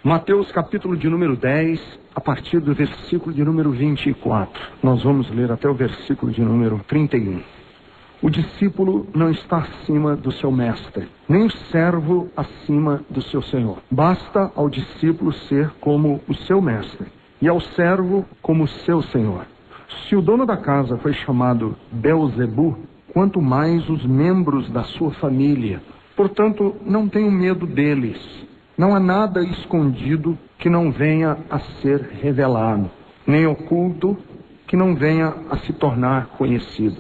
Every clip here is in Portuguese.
Mateus capítulo de número 10, a partir do versículo de número 24. Nós vamos ler até o versículo de número 31. O discípulo não está acima do seu mestre, nem o servo acima do seu senhor. Basta ao discípulo ser como o seu mestre, e ao servo como o seu senhor. Se o dono da casa foi chamado Beelzebu, quanto mais os membros da sua família. Portanto, não tenham medo deles. Não há nada escondido que não venha a ser revelado, nem oculto que não venha a se tornar conhecido.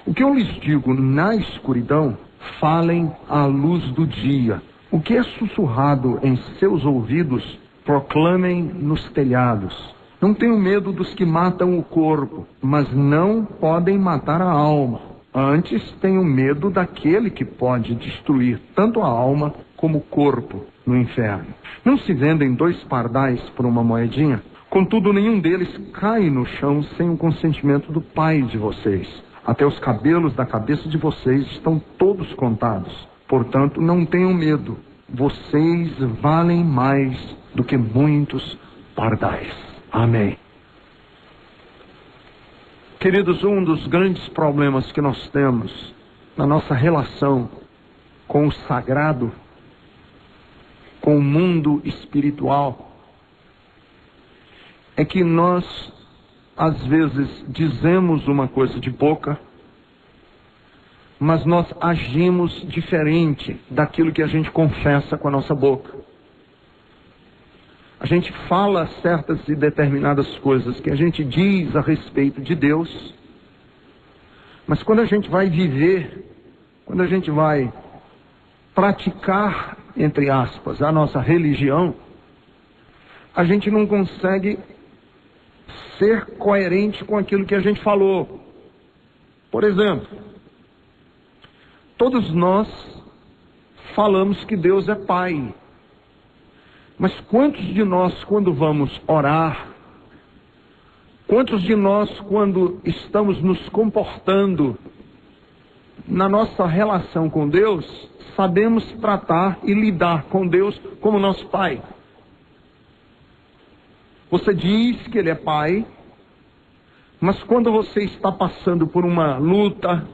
O que eu lhes digo na escuridão, falem à luz do dia. O que é sussurrado em seus ouvidos, proclamem nos telhados. Não tenham medo dos que matam o corpo, mas não podem matar a alma. Antes tenham medo daquele que pode destruir tanto a alma como o corpo no inferno. Não se vendem 2 pardais por uma moedinha? Contudo, nenhum deles cai no chão sem o consentimento do Pai de vocês. Até os cabelos da cabeça de vocês estão todos contados. Portanto, não tenham medo. Vocês valem mais do que muitos pardais. Amém. Queridos, um dos grandes problemas que nós temos na nossa relação com o sagrado, com o mundo espiritual, é que nós, às vezes, dizemos uma coisa de boca, mas nós agimos diferente daquilo que a gente confessa com a nossa boca. A gente fala certas e determinadas coisas que a gente diz a respeito de Deus, mas quando a gente vai viver, quando a gente vai praticar, entre aspas, a nossa religião, a gente não consegue ser coerente com aquilo que a gente falou. Por exemplo, todos nós falamos que Deus é Pai. Mas quantos de nós, quando vamos orar, quantos de nós, quando estamos nos comportando na nossa relação com Deus, sabemos tratar e lidar com Deus como nosso Pai? Você diz que Ele é Pai, mas quando você está passando por uma luta,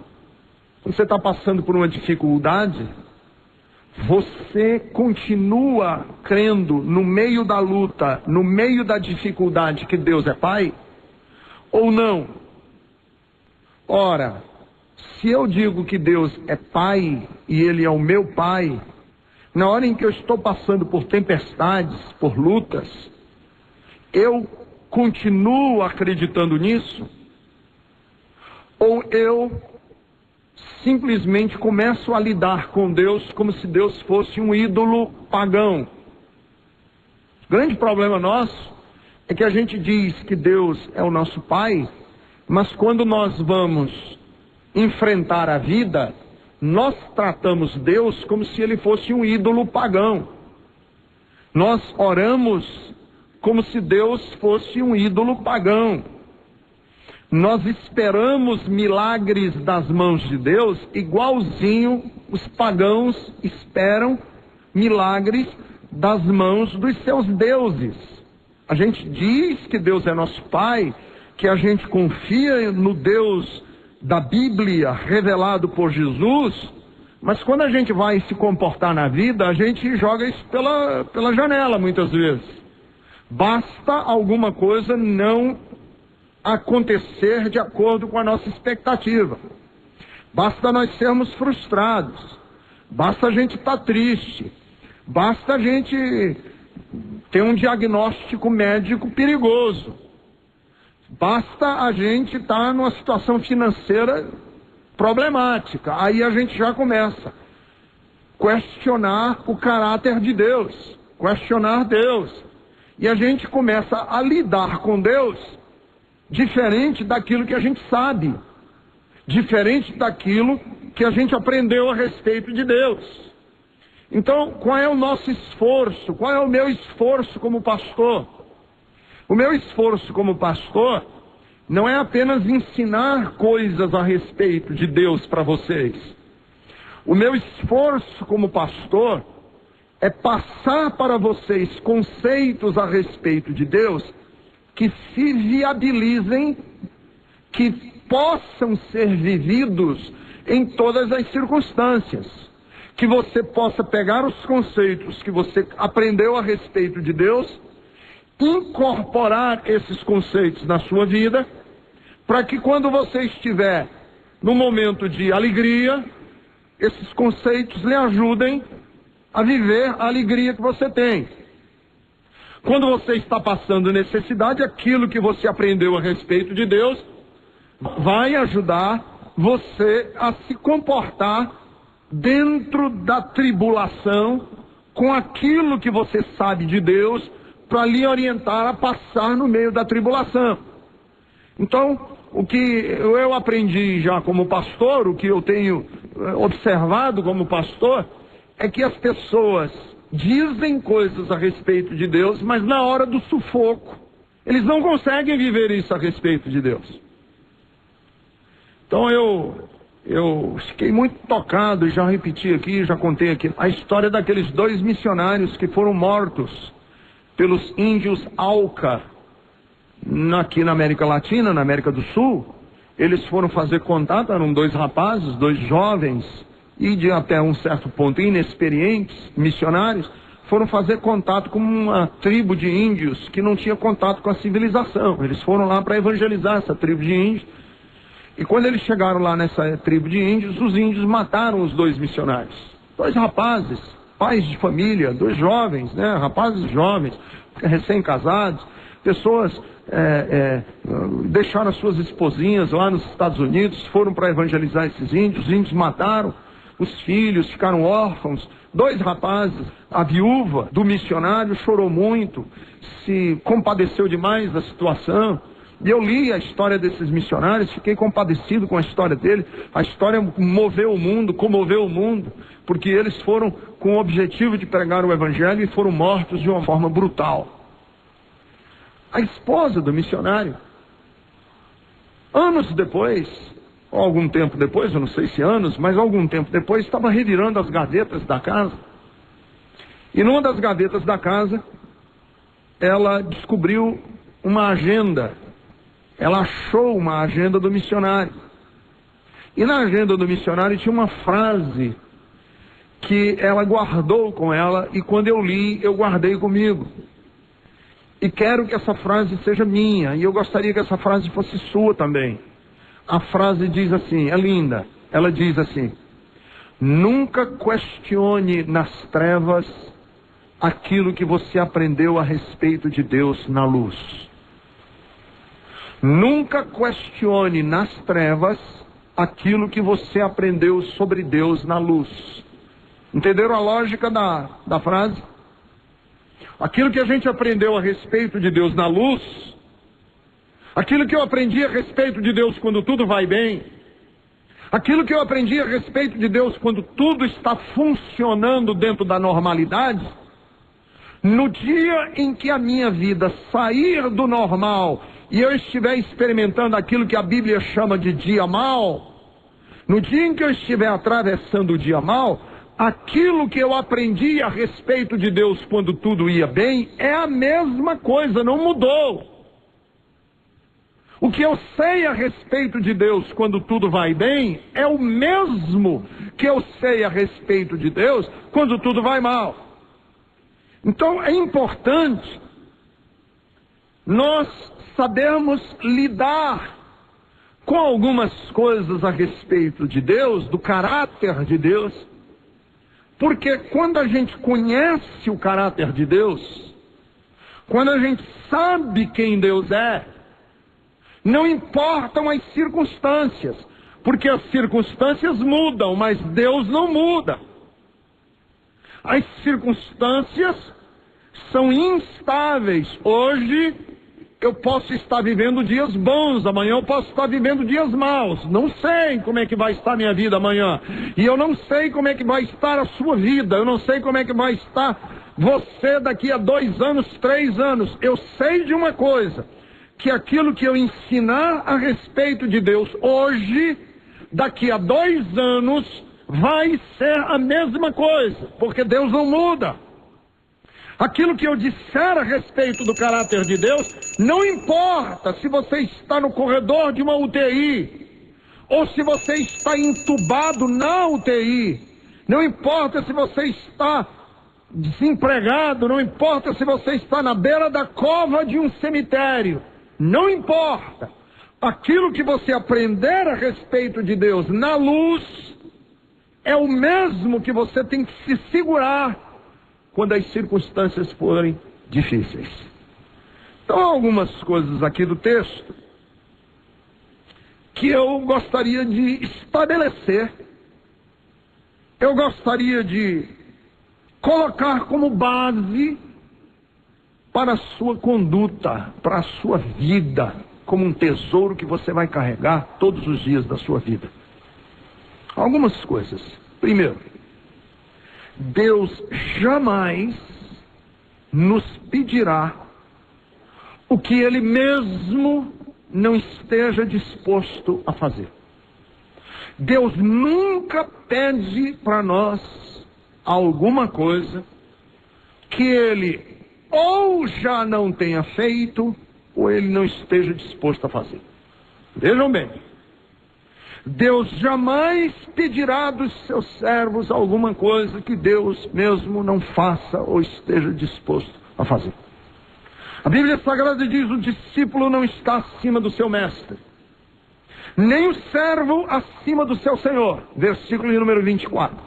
quando você está passando por uma dificuldade, você continua crendo no meio da luta, no meio da dificuldade, que Deus é Pai? Ou não? Ora, se eu digo que Deus é Pai e Ele é o meu Pai, na hora em que eu estou passando por tempestades, por lutas, eu continuo acreditando nisso? Ou eu simplesmente começo a lidar com Deus como se Deus fosse um ídolo pagão? O grande problema nosso é que a gente diz que Deus é o nosso Pai, mas quando nós vamos enfrentar a vida, nós tratamos Deus como se Ele fosse um ídolo pagão. Nós oramos como se Deus fosse um ídolo pagão. Nós esperamos milagres das mãos de Deus, igualzinho os pagãos esperam milagres das mãos dos seus deuses. A gente diz que Deus é nosso Pai, que a gente confia no Deus da Bíblia revelado por Jesus, mas quando a gente vai se comportar na vida, a gente joga isso pela janela muitas vezes. Basta alguma coisa não acontecer de acordo com a nossa expectativa. Basta nós sermos frustrados. Basta a gente estar triste. Basta a gente ter um diagnóstico médico perigoso. Basta a gente estar numa situação financeira problemática. Aí a gente já começa a questionar o caráter de Deus, questionar Deus. E a gente começa a lidar com Deus diferente daquilo que a gente sabe, diferente daquilo que a gente aprendeu a respeito de Deus. Então, qual é o nosso esforço? Qual é o meu esforço como pastor? O meu esforço como pastor não é apenas ensinar coisas a respeito de Deus para vocês. O meu esforço como pastor é passar para vocês conceitos a respeito de Deus que se viabilizem, que possam ser vividos em todas as circunstâncias. Que você possa pegar os conceitos que você aprendeu a respeito de Deus, incorporar esses conceitos na sua vida, para que quando você estiver no momento de alegria, esses conceitos lhe ajudem a viver a alegria que você tem. Quando você está passando necessidade, aquilo que você aprendeu a respeito de Deus vai ajudar você a se comportar dentro da tribulação com aquilo que você sabe de Deus para lhe orientar a passar no meio da tribulação. Então, o que eu aprendi já como pastor, o que eu tenho observado como pastor, é que as pessoas dizem coisas a respeito de Deus, mas na hora do sufoco, eles não conseguem viver isso a respeito de Deus. Então eu fiquei muito tocado, e já repeti aqui, já contei aqui, a história daqueles 2 missionários que foram mortos pelos índios Auca, aqui na América Latina, na América do Sul. Eles foram fazer contato, eram 2 rapazes, 2 jovens, e de até um certo ponto inexperientes, missionários, foram fazer contato com uma tribo de índios que não tinha contato com a civilização. Eles foram lá para evangelizar essa tribo de índios, e quando eles chegaram lá nessa tribo de índios, os índios mataram os 2 missionários. 2 rapazes, pais de família, 2 jovens, né, rapazes jovens, recém-casados, pessoas deixaram as suas esposinhas lá nos Estados Unidos, foram para evangelizar esses índios, os índios mataram os filhos, ficaram órfãos. 2 rapazes, a viúva do missionário chorou muito, se compadeceu demais da situação. E eu li a história desses missionários, fiquei compadecido com a história dele. A história moveu o mundo, comoveu o mundo, porque eles foram com o objetivo de pregar o evangelho e foram mortos de uma forma brutal. A esposa do missionário, anos depois, ou algum tempo depois, eu não sei se anos, mas algum tempo depois, estava revirando as gavetas da casa. E numa das gavetas da casa, ela descobriu uma agenda. Ela achou uma agenda do missionário. E na agenda do missionário tinha uma frase que ela guardou com ela, e quando eu li, eu guardei comigo. E quero que essa frase seja minha, e eu gostaria que essa frase fosse sua também. A frase diz assim, é linda. Ela diz assim: nunca questione nas trevas aquilo que você aprendeu a respeito de Deus na luz. Nunca questione nas trevas aquilo que você aprendeu sobre Deus na luz. Entenderam a lógica da frase? Aquilo que a gente aprendeu a respeito de Deus na luz, aquilo que eu aprendi a respeito de Deus quando tudo vai bem, aquilo que eu aprendi a respeito de Deus quando tudo está funcionando dentro da normalidade, no dia em que a minha vida sair do normal e eu estiver experimentando aquilo que a Bíblia chama de dia mau, no dia em que eu estiver atravessando o dia mau, aquilo que eu aprendi a respeito de Deus quando tudo ia bem é a mesma coisa, não mudou. O que eu sei a respeito de Deus quando tudo vai bem é o mesmo que eu sei a respeito de Deus quando tudo vai mal. Então é importante nós sabermos lidar com algumas coisas a respeito de Deus, do caráter de Deus, porque quando a gente conhece o caráter de Deus, quando a gente sabe quem Deus é, não importam as circunstâncias, porque as circunstâncias mudam, mas Deus não muda. As circunstâncias são instáveis. Hoje eu posso estar vivendo dias bons, amanhã eu posso estar vivendo dias maus. Não sei como é que vai estar a minha vida amanhã. E eu não sei como é que vai estar a sua vida. Eu não sei como é que vai estar você daqui a 2 anos, 3 anos. Eu sei de uma coisa, que aquilo que eu ensinar a respeito de Deus hoje, daqui a 2 anos, vai ser a mesma coisa, porque Deus não muda. Aquilo que eu disser a respeito do caráter de Deus, não importa se você está no corredor de uma UTI, ou se você está entubado na UTI, não importa se você está desempregado, não importa se você está na beira da cova de um cemitério, não importa. Aquilo que você aprender a respeito de Deus na luz é o mesmo que você tem que se segurar quando as circunstâncias forem difíceis. Então, há algumas coisas aqui do texto que eu gostaria de estabelecer, eu gostaria de colocar como base para a sua conduta, para a sua vida, como um tesouro que você vai carregar todos os dias da sua vida. Algumas coisas. Primeiro, Deus jamais nos pedirá o que Ele mesmo não esteja disposto a fazer. Deus nunca pede para nós alguma coisa que Ele ou já não tenha feito ou Ele não esteja disposto a fazer. Vejam bem, Deus jamais pedirá dos seus servos alguma coisa que Deus mesmo não faça ou esteja disposto a fazer. A Bíblia Sagrada diz: o discípulo não está acima do seu mestre, nem o servo acima do seu senhor. Versículo de número 24.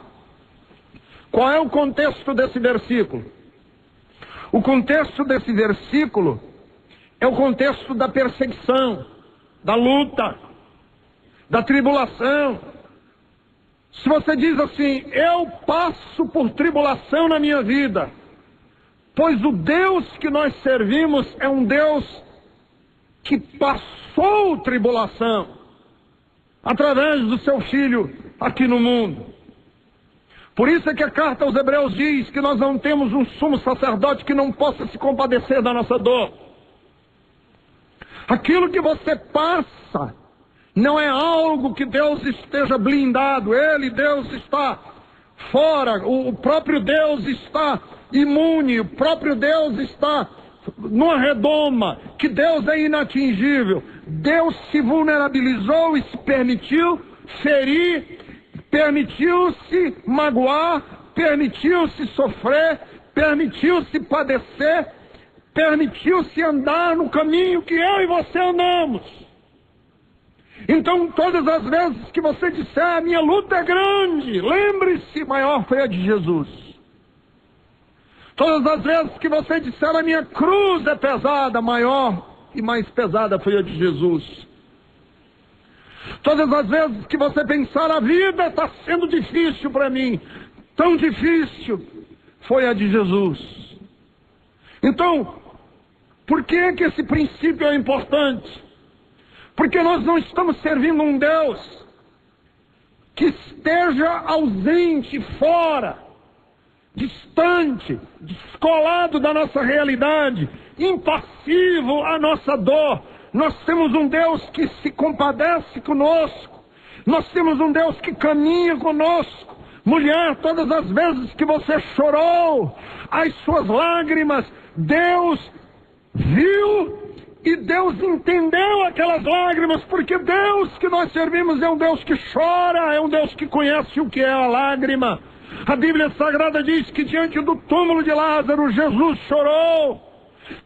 Qual é o contexto desse versículo? O contexto desse versículo é o contexto da perseguição, da luta, da tribulação. Se você diz assim: eu passo por tribulação na minha vida, pois o Deus que nós servimos é um Deus que passou tribulação através do seu Filho aqui no mundo. Por isso é que a carta aos Hebreus diz que nós não temos um sumo sacerdote que não possa se compadecer da nossa dor. Aquilo que você passa não é algo que Deus esteja blindado. Deus está fora, o próprio Deus está imune, o próprio Deus está numa redoma, que Deus é inatingível. Deus se vulnerabilizou e se permitiu ferir, permitiu-se magoar, permitiu-se sofrer, permitiu-se padecer, permitiu-se andar no caminho que eu e você andamos. Então, todas as vezes que você disser: a minha luta é grande, lembre-se, maior foi a de Jesus. Todas as vezes que você disser: a minha cruz é pesada, maior e mais pesada foi a de Jesus. Todas as vezes que você pensar: a vida está sendo difícil para mim, tão difícil, foi a de Jesus. Então, por que esse princípio é importante? Porque nós não estamos servindo um Deus que esteja ausente, fora, distante, descolado da nossa realidade, impassivo à nossa dor. Nós temos um Deus que se compadece conosco. Nós temos um Deus que caminha conosco. Mulher, todas as vezes que você chorou, as suas lágrimas, Deus viu e Deus entendeu aquelas lágrimas, porque Deus que nós servimos é um Deus que chora, é um Deus que conhece o que é a lágrima. A Bíblia Sagrada diz que diante do túmulo de Lázaro, Jesus chorou.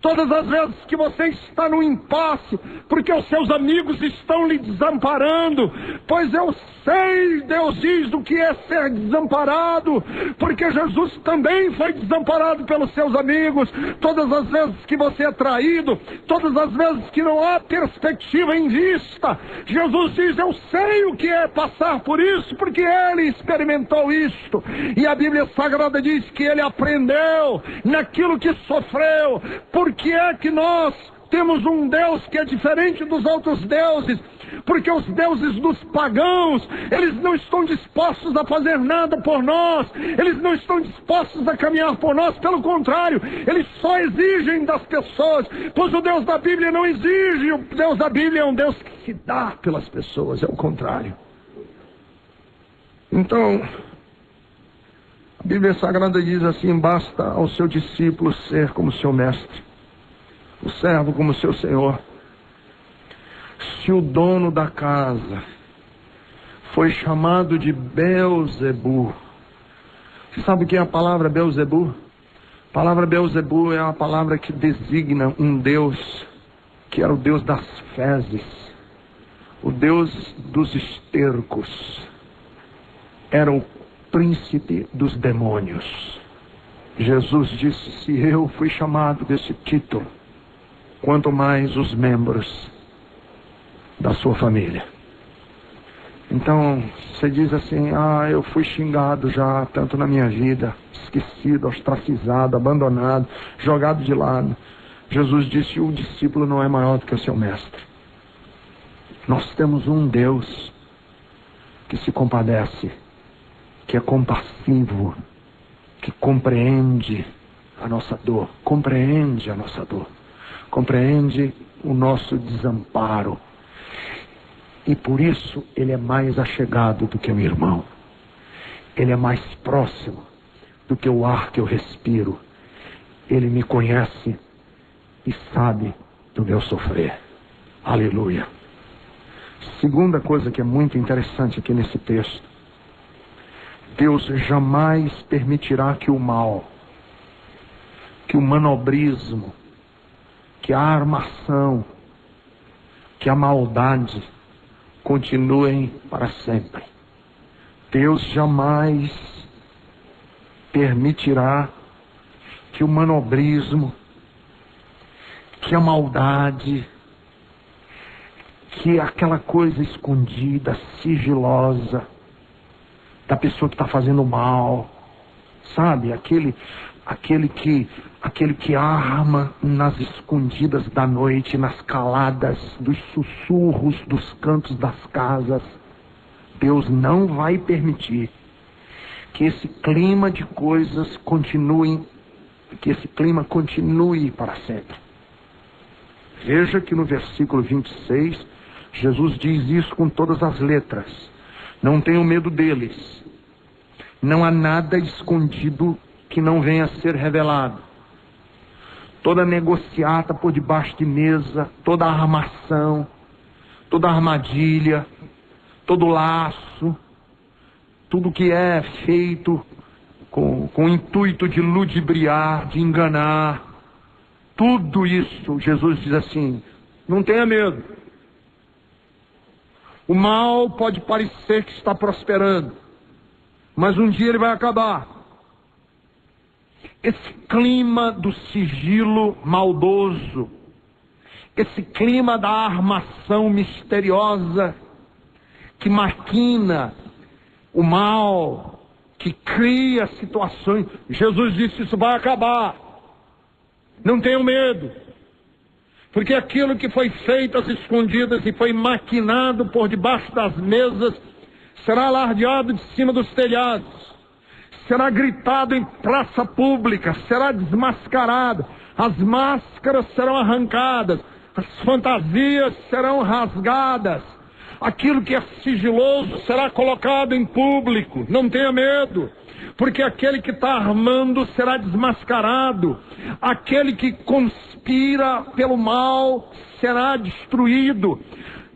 Todas as vezes que você está no impasse, porque os seus amigos estão lhe desamparando, pois eu sei, Deus diz, do que é ser desamparado, porque Jesus também foi desamparado pelos seus amigos. Todas as vezes que você é traído, todas as vezes que não há perspectiva em vista, Jesus diz: eu sei o que é passar por isso, porque Ele experimentou isto. E a Bíblia Sagrada diz que Ele aprendeu naquilo que sofreu. Por que é que nós temos um Deus que é diferente dos outros deuses? Porque os deuses dos pagãos, eles não estão dispostos a fazer nada por nós, eles não estão dispostos a caminhar por nós, pelo contrário, eles só exigem das pessoas, pois o Deus da Bíblia não exige, o Deus da Bíblia é um Deus que se dá pelas pessoas, é o contrário. Então, a A Bíblia Sagrada diz assim: basta ao seu discípulo ser como seu mestre, o servo como seu senhor. Se o dono da casa foi chamado de Belzebu, você sabe o que é a palavra Belzebu? A palavra Belzebu é uma palavra que designa um Deus que era o Deus das fezes, o Deus dos estercos, era o príncipe dos demônios. Jesus disse: se eu fui chamado desse título, quanto mais os membros da sua família. Então, você diz assim: eu fui xingado já, tanto na minha vida, esquecido, ostracizado, abandonado, jogado de lado. Jesus disse: o discípulo não é maior do que o seu mestre. Nós temos um Deus que se compadece, que é compassivo, que compreende a nossa dor, compreende o nosso desamparo. E por isso Ele é mais achegado do que o irmão. Ele é mais próximo do que o ar que eu respiro. Ele me conhece e sabe do meu sofrer. Aleluia. Segunda coisa que é muito interessante aqui nesse texto: Deus jamais permitirá que o mal, que o manobrismo, que a armação, que a maldade continuem para sempre. Deus jamais permitirá que o manobrismo, que a maldade, que aquela coisa escondida, sigilosa, da pessoa que está fazendo mal, sabe? Aquele que arma nas escondidas da noite, nas caladas dos sussurros dos cantos das casas. Deus não vai permitir que esse clima de coisas continue para sempre. Veja que no versículo 26, Jesus diz isso com todas as letras: não tenham medo deles. Não há nada escondido que não venha a ser revelado. Toda negociata por debaixo de mesa, toda armação, toda armadilha, todo laço, tudo que é feito com o intuito de ludibriar, de enganar, tudo isso, Jesus diz assim: não tenha medo. O mal pode parecer que está prosperando, mas um dia ele vai acabar. Esse clima do sigilo maldoso, esse clima da armação misteriosa, que maquina o mal, que cria situações, Jesus disse: isso vai acabar. Não tenham medo, porque aquilo que foi feito às escondidas e foi maquinado por debaixo das mesas será alardeado de cima dos telhados, será gritado em praça pública, será desmascarado, as máscaras serão arrancadas, as fantasias serão rasgadas, aquilo que é sigiloso será colocado em público. Não tenha medo, porque aquele que está armando será desmascarado, aquele que conspira pelo mal será destruído.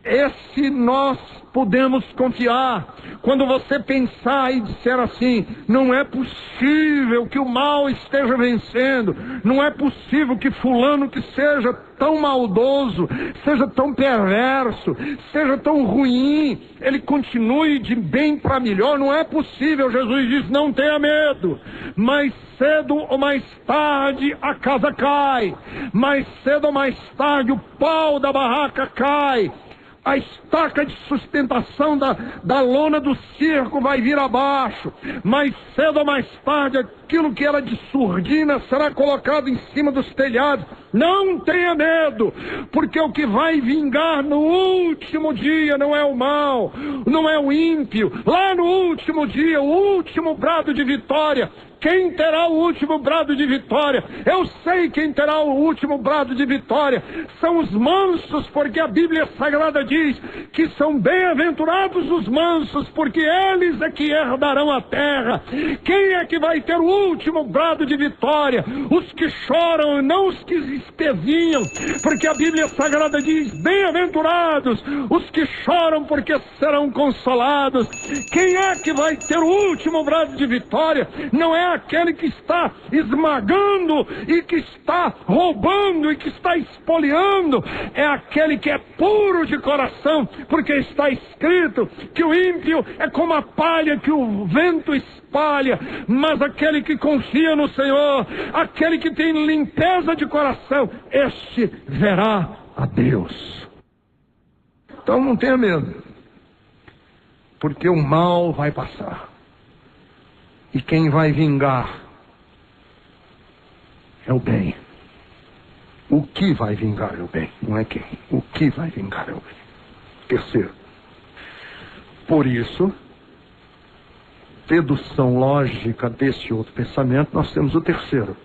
Esse nós podemos confiar. Quando você pensar e disser assim: não é possível que o mal esteja vencendo, não é possível que fulano que seja tão maldoso, seja tão perverso, seja tão ruim, ele continue de bem para melhor, não é possível. Jesus diz: não tenha medo. Mais cedo ou mais tarde a casa cai, mais cedo ou mais tarde o pau da barraca cai, a estaca de sustentação da lona do circo vai vir abaixo. Mais cedo ou mais tarde, aquilo que era de surdina será colocado em cima dos telhados. Não tenha medo, porque o que vai vingar no último dia não é o mal, não é o ímpio. Lá no último dia, o último brado de vitória, quem terá o último brado de vitória. Eu sei quem terá o último brado de vitória. São os mansos, porque a Bíblia Sagrada diz que são bem-aventurados os mansos, porque eles é que herdarão a terra. Quem é que vai ter o último brado de vitória? Os que choram e não os que espezinham, porque a Bíblia Sagrada diz: bem-aventurados os que choram, porque serão consolados. Quem é que vai ter o último brado de vitória? Não é aquele que está esmagando e que está roubando e que está espoliando, é aquele que é puro de coração, porque está escrito que o ímpio é como a palha que o vento espalha, mas aquele que confia no Senhor, aquele que tem limpeza de coração, este verá a Deus. Então não tenha medo, porque o mal vai passar, e quem vai vingar é o bem. O que vai vingar é o bem, não é quem. O que vai vingar é o bem. Terceiro, por isso, dedução lógica desse outro pensamento, nós temos o terceiro.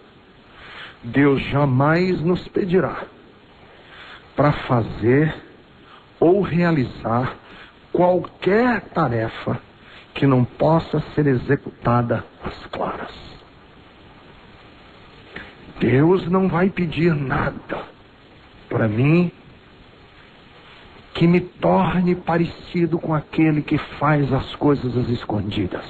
Deus jamais nos pedirá para fazer ou realizar qualquer tarefa que não possa ser executada às claras. Deus não vai pedir nada para mim que me torne parecido com aquele que faz as coisas às escondidas.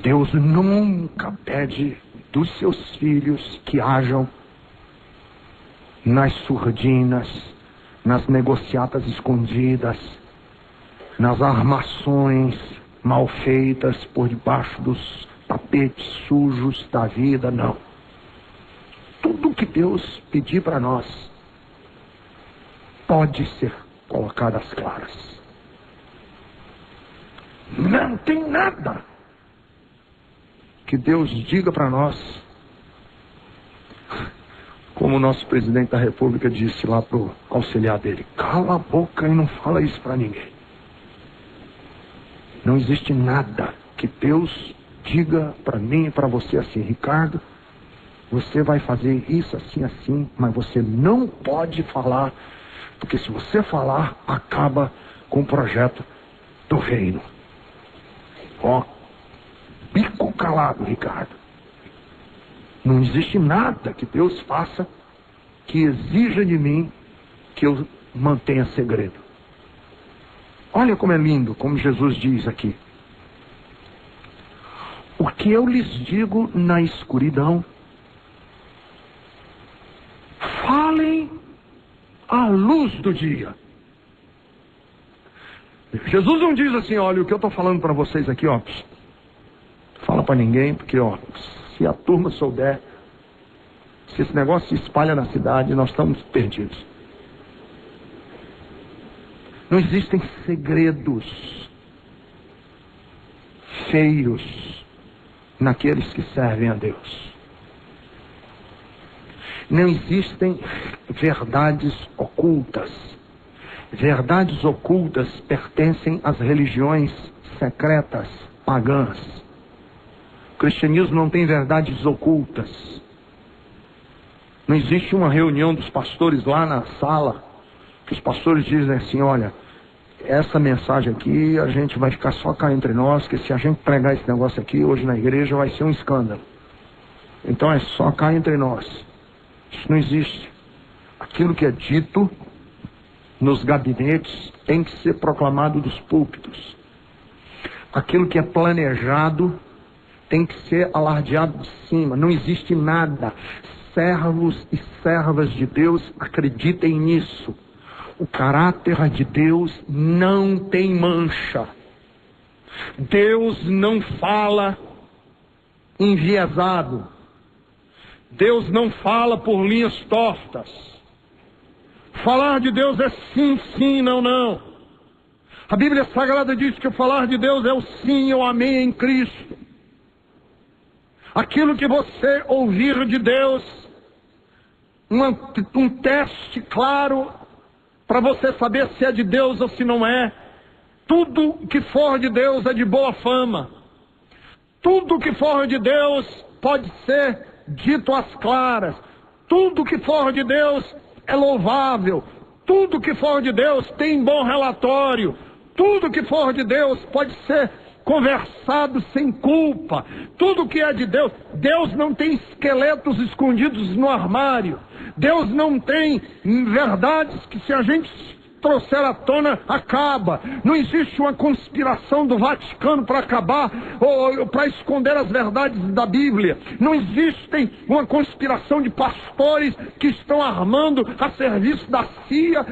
Deus nunca pede dos seus filhos que hajam nas surdinas, nas negociatas escondidas, nas armações mal feitas por debaixo dos tapetes sujos da vida, não. Tudo que Deus pedir para nós pode ser colocado às claras. Não tem nada que Deus diga para nós, como o nosso presidente da República disse lá para o auxiliar dele: cala a boca e não fala isso para ninguém. Não existe nada que Deus diga para mim e para você assim: Ricardo, você vai fazer isso assim, assim, mas você não pode falar, porque se você falar, acaba com o projeto do reino. Ó, bico calado, Ricardo. Não existe nada que Deus faça que exija de mim que eu mantenha segredo. Olha como é lindo, como Jesus diz aqui: o que eu lhes digo na escuridão, falem à luz do dia. Jesus não diz assim: olha, o que eu estou falando para vocês aqui, ó, fala para ninguém, porque ó, se a turma souber, se esse negócio se espalha na cidade, nós estamos perdidos. Não existem segredos feios naqueles que servem a Deus. Não existem verdades ocultas. Verdades ocultas pertencem às religiões secretas, pagãs. O cristianismo não tem verdades ocultas. Não existe uma reunião dos pastores lá na sala, que os pastores dizem assim: olha, essa mensagem aqui a gente vai ficar só cá entre nós, que se a gente pregar esse negócio aqui hoje na igreja vai ser um escândalo. Então é só cá entre nós. Isso não existe. Aquilo que é dito nos gabinetes tem que ser proclamado dos púlpitos. Aquilo que é planejado tem que ser alardeado de cima. Não existe nada. Servos e servas de Deus, acreditem nisso. O caráter de Deus não tem mancha. Deus não fala enviesado. Deus não fala por linhas tortas. Falar de Deus é sim, sim, não, não. A Bíblia Sagrada diz que o falar de Deus é o sim, o amém em Cristo. Aquilo que você ouvir de Deus, um teste claro para você saber se é de Deus ou se não é. Tudo que for de Deus é de boa fama. Tudo que for de Deus pode ser dito às claras. Tudo que for de Deus é louvável. Tudo que for de Deus tem bom relatório. Tudo que for de Deus pode ser conversado sem culpa. Tudo que é de Deus. Deus não tem esqueletos escondidos no armário. Deus não tem verdades que, se a gente trouxer à tona, acaba. Não existe uma conspiração do Vaticano para acabar ou para esconder as verdades da Bíblia. Não existe uma conspiração de pastores que estão armando a serviço da CIA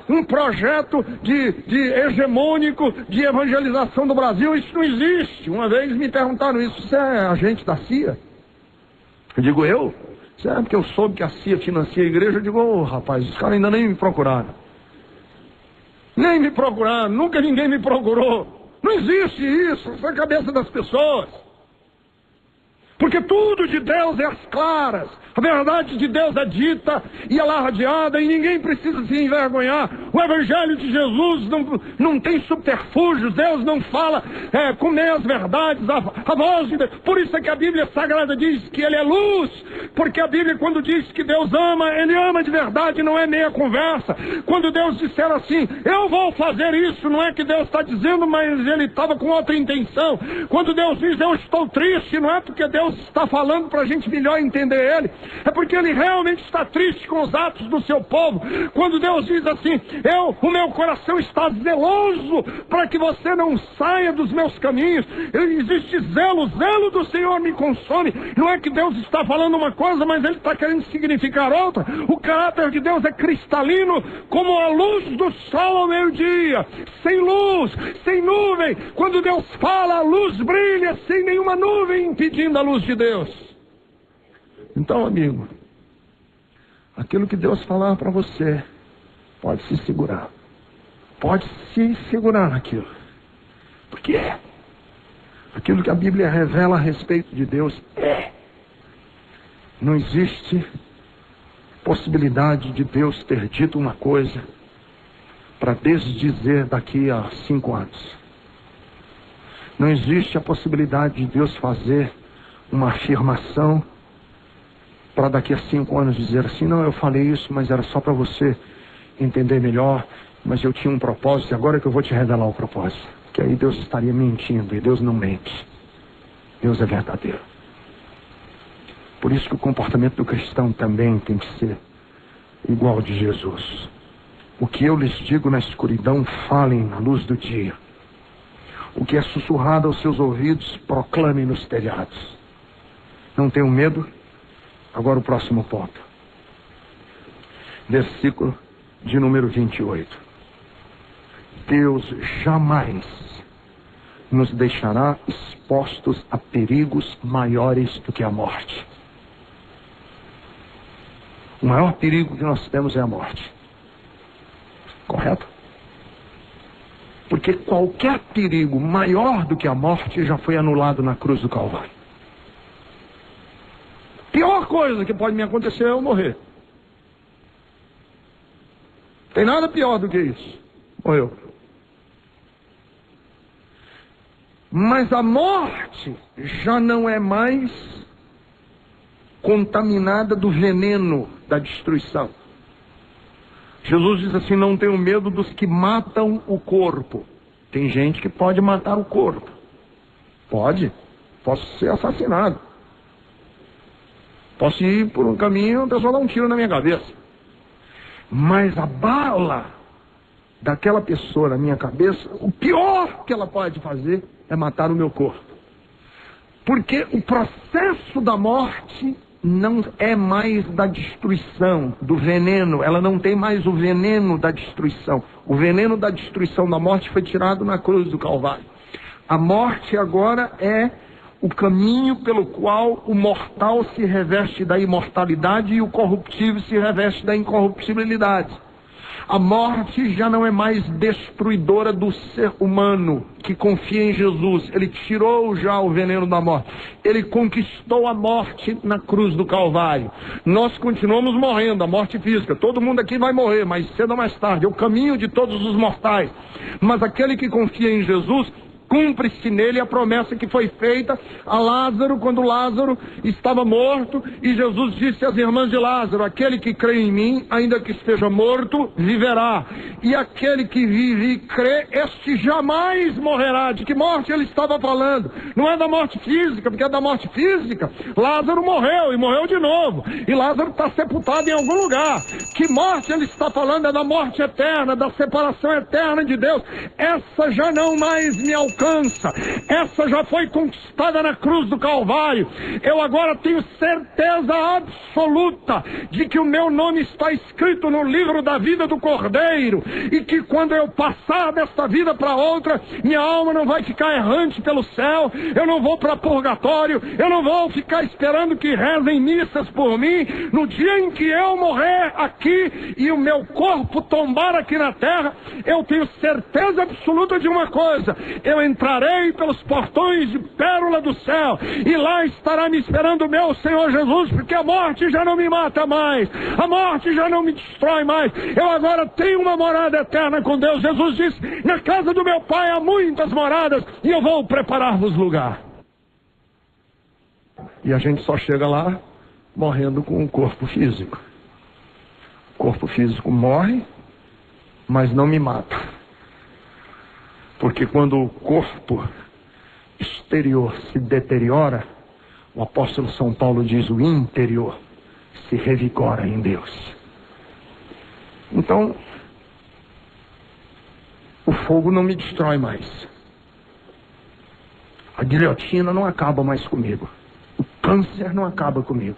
um projeto de hegemônico de evangelização do Brasil. Isso não existe. Uma vez me perguntaram isso: você é agente da CIA? Eu digo: eu? É porque eu soube que a CIA financia a igreja. Eu digo: rapaz, os caras ainda nem me procuraram. Nem me procuraram, nunca ninguém me procurou. Não existe isso na cabeça das pessoas. Porque tudo de Deus é às claras. A verdade de Deus é dita e alardeada e ninguém precisa se envergonhar. O Evangelho de Jesus não tem subterfúgios. Deus não fala com meias verdades. A voz de Deus. Por isso é que a Bíblia Sagrada diz que Ele é luz. Porque a Bíblia, quando diz que Deus ama, Ele ama de verdade, não é meia conversa. Quando Deus disser assim: eu vou fazer isso, não é que Deus está dizendo, mas Ele estava com outra intenção. Quando Deus diz: eu estou triste, não é porque Deus está falando para a gente melhor entender Ele. É porque Ele realmente está triste com os atos do seu povo. Quando Deus diz assim: o meu coração está zeloso para que você não saia dos meus caminhos. Existe zelo do Senhor me consome. Não é que Deus está falando uma coisa, mas Ele está querendo significar outra. O caráter de Deus é cristalino, como a luz do sol ao meio-dia. Sem luz, sem nuvem. Quando Deus fala, a luz brilha sem nenhuma nuvem impedindo a luz de Deus. Então, amigo, aquilo que Deus falar para você, pode se segurar. Pode se segurar naquilo. Porque é. Aquilo que a Bíblia revela a respeito de Deus é. Não existe possibilidade de Deus ter dito uma coisa para desdizer daqui a 5 anos. Não existe a possibilidade de Deus fazer uma afirmação para daqui a 5 anos dizer assim: não, eu falei isso, mas era só para você entender melhor, mas eu tinha um propósito e agora que eu vou te revelar o propósito. Que aí Deus estaria mentindo, e Deus não mente. Deus é verdadeiro. Por isso que o comportamento do cristão também tem que ser igual ao de Jesus. O que eu lhes digo na escuridão, falem na luz do dia. O que é sussurrado aos seus ouvidos, proclamem nos telhados. Não tenham medo. Agora o próximo ponto. Versículo de número 28. Deus jamais nos deixará expostos a perigos maiores do que a morte. O maior perigo que nós temos é a morte. Correto? Porque qualquer perigo maior do que a morte já foi anulado na cruz do Calvário. Pior coisa que pode me acontecer é eu morrer. Tem nada pior do que isso. Morreu. Mas a morte já não é mais contaminada do veneno da destruição. Jesus diz assim: não tenho medo dos que matam o corpo. Tem gente que pode matar o corpo. Pode. Posso ser assassinado. Posso ir por um caminho e a pessoa dá um tiro na minha cabeça. Mas a bala daquela pessoa na minha cabeça, o pior que ela pode fazer é matar o meu corpo. Porque o processo da morte não é mais da destruição, do veneno. Ela não tem mais o veneno da destruição. O veneno da destruição da morte foi tirado na cruz do Calvário. A morte agora é o caminho pelo qual o mortal se reveste da imortalidade e o corruptível se reveste da incorruptibilidade. A morte já não é mais destruidora do ser humano que confia em Jesus. Ele tirou já o veneno da morte. Ele conquistou a morte na cruz do Calvário. Nós continuamos morrendo, a morte física. Todo mundo aqui vai morrer, mais cedo ou mais tarde. É o caminho de todos os mortais. Mas aquele que confia em Jesus cumpre-se nele a promessa que foi feita a Lázaro, quando Lázaro estava morto, e Jesus disse às irmãs de Lázaro: aquele que crê em mim, ainda que esteja morto, viverá. E aquele que vive e crê, este jamais morrerá. De que morte ele estava falando? Não é da morte física, porque é da morte física. Lázaro morreu, e morreu de novo. E Lázaro está sepultado em algum lugar. Que morte ele está falando? É da morte eterna, da separação eterna de Deus. Essa já não mais me alcança. Essa já foi conquistada na cruz do Calvário. Eu agora tenho certeza absoluta de que o meu nome está escrito no livro da vida do Cordeiro, e que quando eu passar desta vida para outra, minha alma não vai ficar errante pelo céu, eu não vou para purgatório, eu não vou ficar esperando que rezem missas por mim. No dia em que eu morrer aqui e o meu corpo tombar aqui na terra, eu tenho certeza absoluta de uma coisa: eu entrarei pelos portões de pérola do céu, e lá estará me esperando o meu Senhor Jesus, porque a morte já não me mata mais, a morte já não me destrói mais. Eu agora tenho uma morada eterna com Deus. Jesus disse: na casa do meu Pai há muitas moradas, e eu vou preparar-vos lugar. E a gente só chega lá morrendo com um corpo físico. O corpo físico morre, mas não me mata. Porque quando o corpo exterior se deteriora, o apóstolo São Paulo diz: o interior se revigora em Deus. Então, o fogo não me destrói mais. A guilhotina não acaba mais comigo. O câncer não acaba comigo.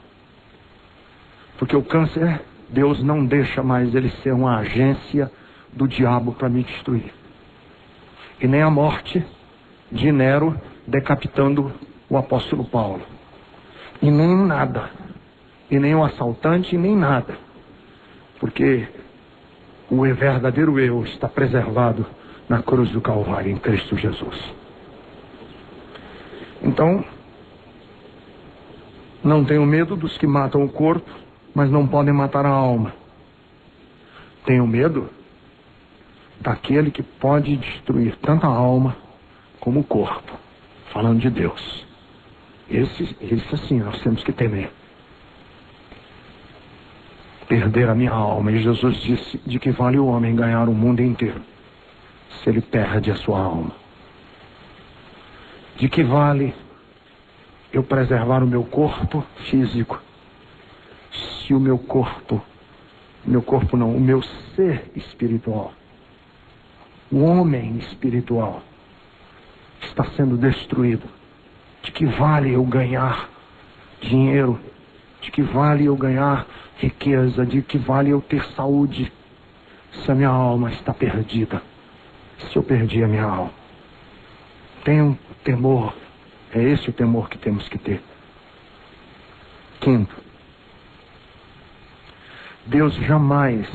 Porque o câncer, Deus não deixa mais ele ser uma agência do diabo para me destruir. E nem a morte de Nero decapitando o apóstolo Paulo. E nem nada. E nem o assaltante, e nem nada. Porque o verdadeiro eu está preservado na cruz do Calvário, em Cristo Jesus. Então, não tenho medo dos que matam o corpo, mas não podem matar a alma. Tenho medo daquele que pode destruir tanto a alma como o corpo, falando de Deus. Esse assim nós temos que temer. Perder a minha alma. E Jesus disse: de que vale o homem ganhar o mundo inteiro se ele perde a sua alma? De que vale eu preservar o meu corpo físico se o meu ser espiritual, o homem espiritual, está sendo destruído? De que vale eu ganhar dinheiro? De que vale eu ganhar riqueza? De que vale eu ter saúde se a minha alma está perdida? Se eu perdi a minha alma. Tenho temor. É esse o temor que temos que ter. Quinto, Deus jamais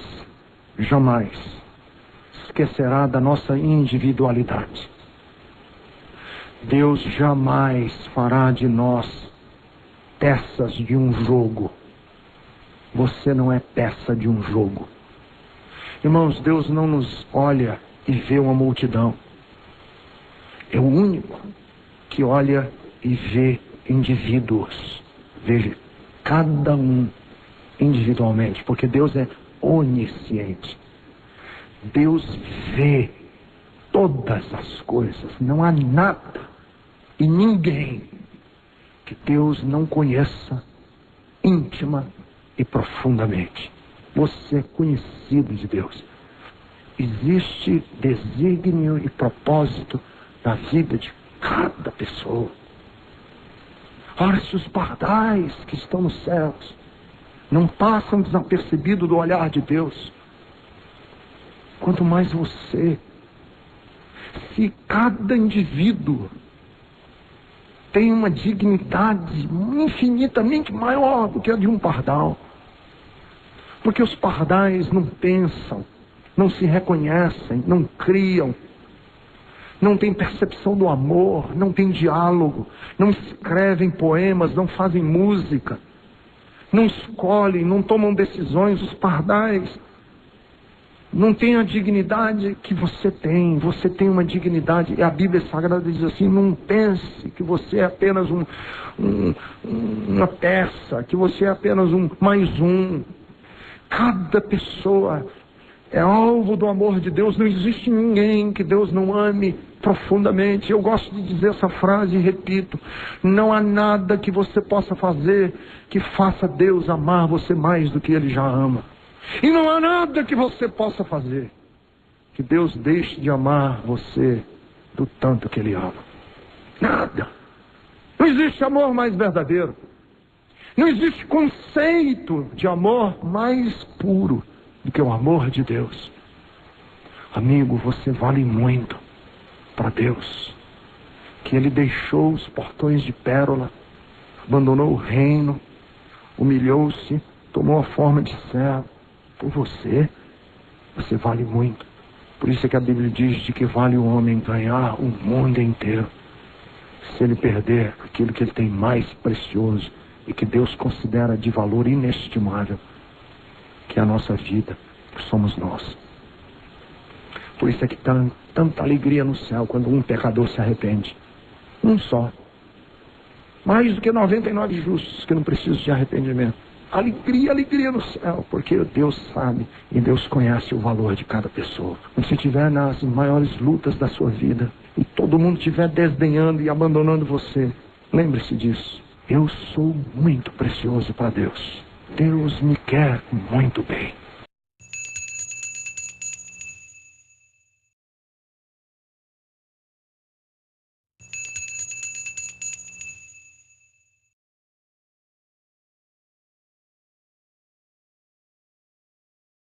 esquecerá da nossa individualidade. Deus jamais fará de nós peças de um jogo. Você não é peça de um jogo. Irmãos, Deus não nos olha e vê uma multidão. É o único que olha e vê indivíduos. Veja, cada um individualmente, porque Deus é onisciente. Deus vê todas as coisas. Não há nada e ninguém que Deus não conheça íntima e profundamente. Você é conhecido de Deus. Existe desígnio e propósito na vida de cada pessoa. Ora, se os pardais que estão nos céus não passam desapercebidos do olhar de Deus, quanto mais você. Se cada indivíduo tem uma dignidade infinitamente maior do que a de um pardal. Porque os pardais não pensam, não se reconhecem, não criam, não têm percepção do amor, não têm diálogo, não escrevem poemas, não fazem música, não escolhem, não tomam decisões. Os pardais não tem a dignidade que você tem. Você tem uma dignidade. E a Bíblia Sagrada diz assim: não pense que você é apenas uma peça, que você é apenas mais um. Cada pessoa é alvo do amor de Deus. Não existe ninguém que Deus não ame profundamente. Eu gosto de dizer essa frase e repito: não há nada que você possa fazer que faça Deus amar você mais do que Ele já ama. E não há nada que você possa fazer que Deus deixe de amar você do tanto que Ele ama. Nada. Não existe amor mais verdadeiro. Não existe conceito de amor mais puro do que o amor de Deus. Amigo, você vale muito para Deus. Que Ele deixou os portões de pérola, abandonou o reino, humilhou-se, tomou a forma de servo. Por você, você vale muito. Por isso é que a Bíblia diz de que vale o homem ganhar o mundo inteiro, se ele perder aquilo que ele tem mais precioso e que Deus considera de valor inestimável, que é a nossa vida, que somos nós. Por isso é que tem tanta alegria no céu quando um pecador se arrepende. Um só. Mais do que 99 justos que não precisam de arrependimento. Alegria, alegria no céu, porque Deus sabe e Deus conhece o valor de cada pessoa. Quando você estiver nas maiores lutas da sua vida e todo mundo estiver desdenhando e abandonando você, lembre-se disso. Eu sou muito precioso para Deus. Deus me quer muito bem.